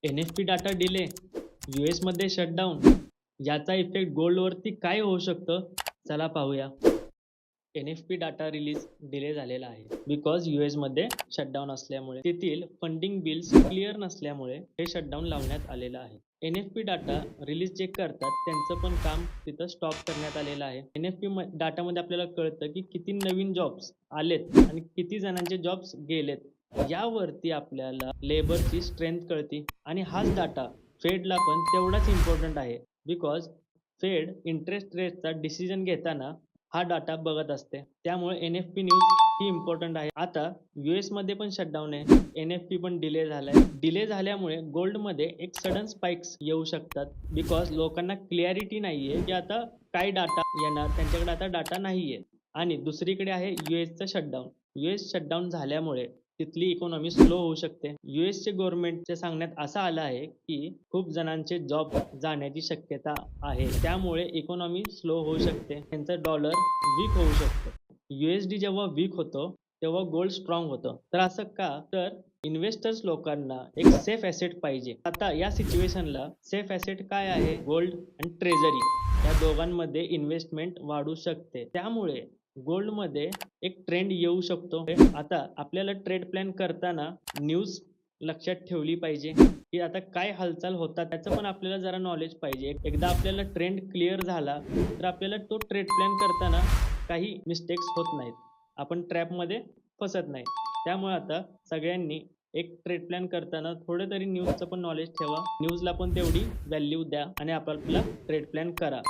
N-F-P data delay, यूएसमध्ये shutdown, याचा effect गोल्डवरती काय होऊ शकतं? चला पाहूया. एन-एफ-पी डाटा रिलीज डिले झालेला आहे. बिकॉज यूएसमध्ये शटडाऊन असल्यामुळे तेथील फंडिंग बिल्स क्लिअर नसल्यामुळे हे शटडाऊन लावण्यात आलेलं आहे. एन-एफ-पी डाटा रिलीज जे करतात त्यांचं पण काम तिथं स्टॉप करण्यात आलेलं आहे. एन-एफ-पी डाटामध्ये आपल्याला कळतं की किती नवीन जॉब्स आलेत आणि किती जणांचे जॉब्स गेलेत. यावरती आपल्याला लेबरची स्ट्रेंथ कळते आणि हाच डाटा फेडला पण तेवढाच इम्पॉर्टंट आहे. बिकॉज फेड इंटरेस्ट रेटचा डिसिजन घेताना हा डाटा बघत असते. त्यामुळे एन-एफ-पी न्यूज ही इम्पॉर्टंट आहे. आता यूएसमध्ये पण शटडाऊन आहे. एन-एफ-पी पण डिले झालाय. डिले झाल्यामुळे गोल्डमध्ये एक सडन स्पाइक्स येऊ शकतात. बिकॉज लोकांना क्लॅरिटी नाहीये की आता काय डाटा येणार. त्यांच्याकडे आता डाटा नाहीये. आणि दुसरीकडे आहे यूएसचं शटडाऊन. यूएस शटडाऊन झाल्यामुळे तिथली इकॉनॉमी स्लो होऊ शकते. यूएसचे गव्हर्नमेंटच्या सांगण्यात असं आलं आहे की खूप जणांचे जॉब जाण्याची शक्यता आहे. त्यामुळे इकॉनॉमी स्लो होऊ शकते. त्यांचं डॉलर वीक होऊ शकतं. यूएसडी जेव्हा वीक होतं तेव्हा गोल्ड स्ट्रॉंग होतं. तर असं का? तर इन्व्हेस्टर्स लोकांना एक सेफ ॲसेट पाहिजे. आता या सिच्युएशनला सेफ ॲसेट काय आहे? गोल्ड आणि ट्रेझरी या दोघांमध्ये इन्व्हेस्टमेंट वाढू शकते. त्यामुळे गोल्डमध्ये एक ट्रेंड येऊ शकतो. आता आपल्याला ट्रेड प्लॅन करताना न्यूज लक्षात ठेवली पाहिजे की आता काय हालचाल होतात त्याचं पण आपल्याला जरा नॉलेज पाहिजे. एकदा आपल्याला ट्रेंड क्लिअर झाला तर आपल्याला तो ट्रेड प्लॅन करताना काही मिस्टेक्स होत नाहीत. आपण ट्रॅपमध्ये फसत नाही. त्यामुळे आता सगळ्यांनी एक ट्रेड प्लॅन करताना थोडं तरी न्यूजचं पण नॉलेज ठेवा. न्यूजला पण तेवढी व्हॅल्यू द्या आणि आपापला ट्रेड प्लॅन करा.